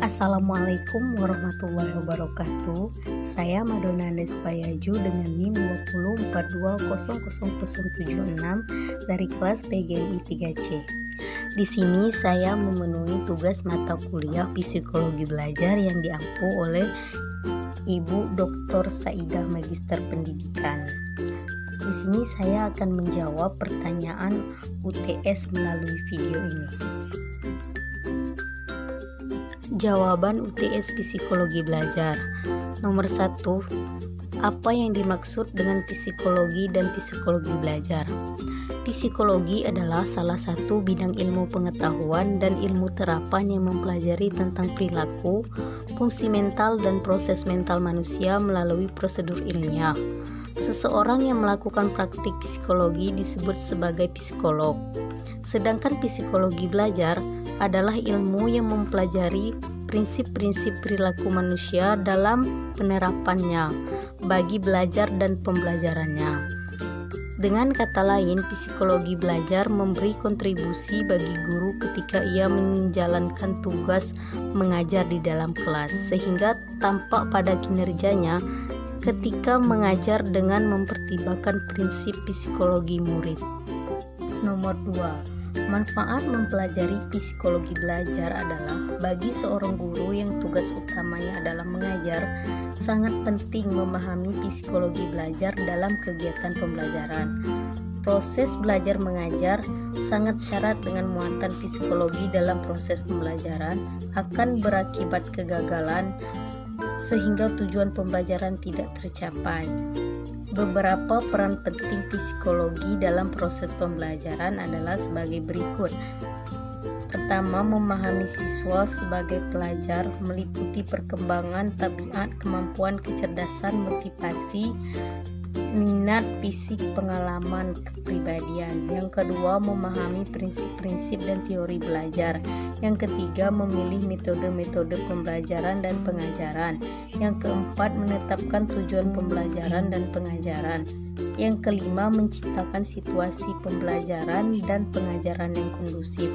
Assalamualaikum warahmatullahi wabarakatuh. Saya Madonna Andes-Payaju dengan NIM 2042000076 dari kelas PGRI 3C. Di sini saya memenuhi tugas mata kuliah psikologi belajar yang diampu oleh Ibu Dr. Saidah Magister Pendidikan. Di sini saya akan menjawab pertanyaan UTS melalui video ini. Jawaban UTS Psikologi Belajar. Nomor 1. Apa yang dimaksud dengan psikologi dan psikologi belajar? Psikologi adalah salah satu bidang ilmu pengetahuan dan ilmu terapan yang mempelajari tentang perilaku, fungsi mental dan proses mental manusia melalui prosedur ilmiah. Seseorang yang melakukan praktik psikologi disebut sebagai psikolog. Sedangkan psikologi belajar adalah ilmu yang mempelajari prinsip-prinsip perilaku manusia dalam penerapannya bagi belajar dan pembelajarannya. Dengan kata lain, psikologi belajar memberi kontribusi bagi guru ketika ia menjalankan tugas mengajar di dalam kelas, sehingga tampak pada kinerjanya ketika mengajar dengan mempertimbangkan prinsip psikologi murid. Nomor 2. Manfaat mempelajari psikologi belajar adalah bagi seorang guru yang tugas utamanya adalah mengajar, sangat penting memahami psikologi belajar dalam kegiatan pembelajaran. Proses belajar mengajar sangat syarat dengan muatan psikologi dalam proses pembelajaran akan berakibat kegagalan sehingga tujuan pembelajaran tidak tercapai. Beberapa peran penting psikologi dalam proses pembelajaran adalah sebagai berikut. Pertama, memahami siswa sebagai pelajar meliputi perkembangan tabiat, kemampuan, kecerdasan, motivasi, minat, fisik, pengalaman, kepribadian. Yang kedua, memahami prinsip-prinsip dan teori belajar. Yang ketiga, memilih metode-metode pembelajaran dan pengajaran. Yang keempat, menetapkan tujuan pembelajaran dan pengajaran. Yang kelima, menciptakan situasi pembelajaran dan pengajaran yang kondusif.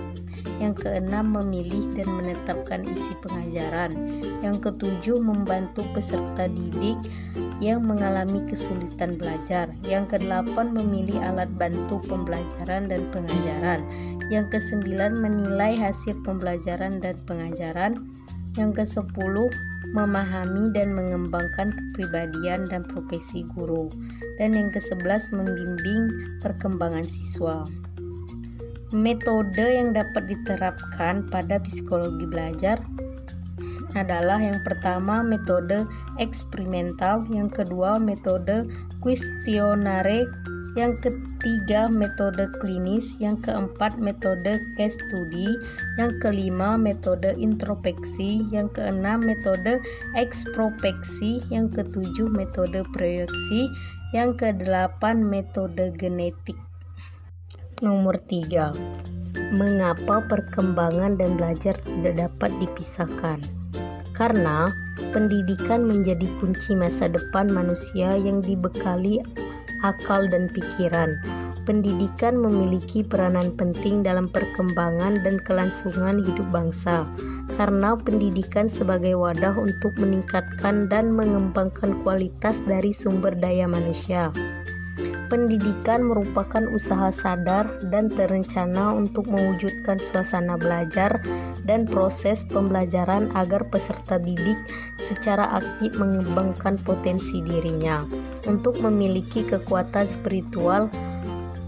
Yang keenam, memilih dan menetapkan isi pengajaran. Yang ketujuh, membantu peserta didik yang mengalami kesulitan belajar. Yang kedelapan, memilih alat bantu pembelajaran dan pengajaran. Yang kesembilan, menilai hasil pembelajaran dan pengajaran. Yang kesepuluh, memahami dan mengembangkan kepribadian dan profesi guru. Dan yang kesebelas, membimbing perkembangan siswa. Metode yang dapat diterapkan pada psikologi belajar adalah yang pertama metode eksperimental, yang kedua metode kuestionare, yang ketiga metode klinis, yang keempat metode case study, yang kelima metode introspeksi, yang keenam metode ekstrospeksi, yang ketujuh metode proyeksi, yang kedelapan metode genetik. Nomor 3. Mengapa perkembangan dan belajar tidak dapat dipisahkan? Karena pendidikan menjadi kunci masa depan manusia yang dibekali akal dan pikiran. Pendidikan memiliki peranan penting dalam perkembangan dan kelangsungan hidup bangsa, karena pendidikan sebagai wadah untuk meningkatkan dan mengembangkan kualitas dari sumber daya manusia. Pendidikan merupakan usaha sadar dan terencana untuk mewujudkan suasana belajar dan proses pembelajaran agar peserta didik secara aktif mengembangkan potensi dirinya untuk memiliki kekuatan spiritual,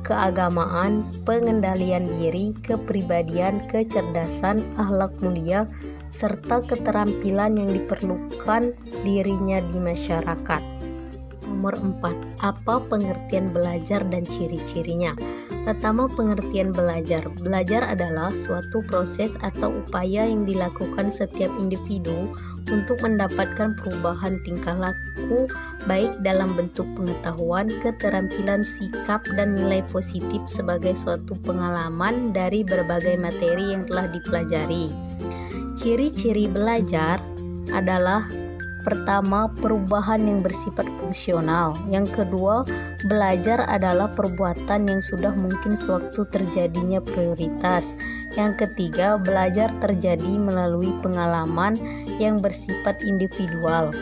keagamaan, pengendalian diri, kepribadian, kecerdasan, akhlak mulia, serta keterampilan yang diperlukan dirinya di masyarakat. Nomor 4. Apa pengertian belajar dan ciri-cirinya? Pertama, pengertian belajar. Belajar adalah suatu proses atau upaya yang dilakukan setiap individu untuk mendapatkan perubahan tingkah laku, baik dalam bentuk pengetahuan, keterampilan, sikap, dan nilai positif sebagai suatu pengalaman dari berbagai materi yang telah dipelajari. Ciri-ciri belajar adalah pertama, perubahan yang bersifat fungsional. Yang kedua, belajar adalah perbuatan yang sudah mungkin sewaktu terjadinya prioritas. Yang ketiga, belajar terjadi melalui pengalaman yang bersifat individual.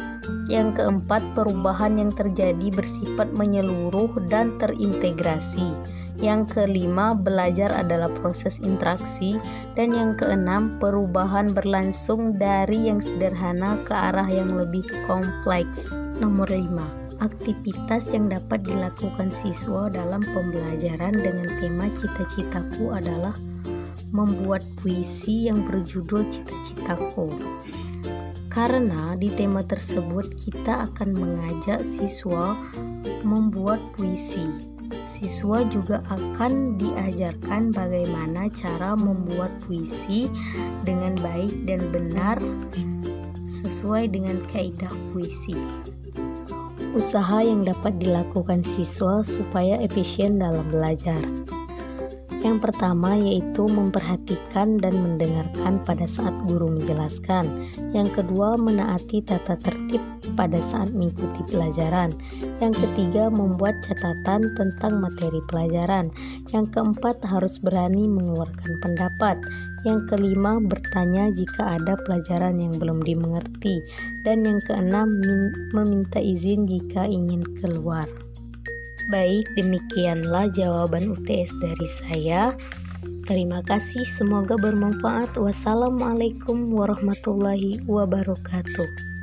Yang keempat, perubahan yang terjadi bersifat menyeluruh dan terintegrasi. Yang kelima, belajar adalah proses interaksi. Dan yang keenam, perubahan berlangsung dari yang sederhana ke arah yang lebih kompleks. Nomor 5. Aktivitas yang dapat dilakukan siswa dalam pembelajaran dengan tema cita-citaku adalah membuat puisi yang berjudul Cita-citaku. Karena di tema tersebut kita akan mengajak siswa membuat puisi. Siswa juga akan diajarkan bagaimana cara membuat puisi dengan baik dan benar sesuai dengan kaidah puisi. Usaha yang dapat dilakukan siswa supaya efisien dalam belajar. Yang pertama yaitu memperhatikan dan mendengarkan pada saat guru menjelaskan. Yang kedua, menaati tata tertib pada saat mengikuti pelajaran. Yang ketiga, membuat catatan tentang materi pelajaran. Yang keempat, harus berani mengeluarkan pendapat. Yang kelima, bertanya jika ada pelajaran yang belum dimengerti. Dan yang keenam, meminta izin jika ingin keluar. Baik, demikianlah jawaban UTS dari saya. Terima kasih, semoga bermanfaat. Wassalamualaikum warahmatullahi wabarakatuh.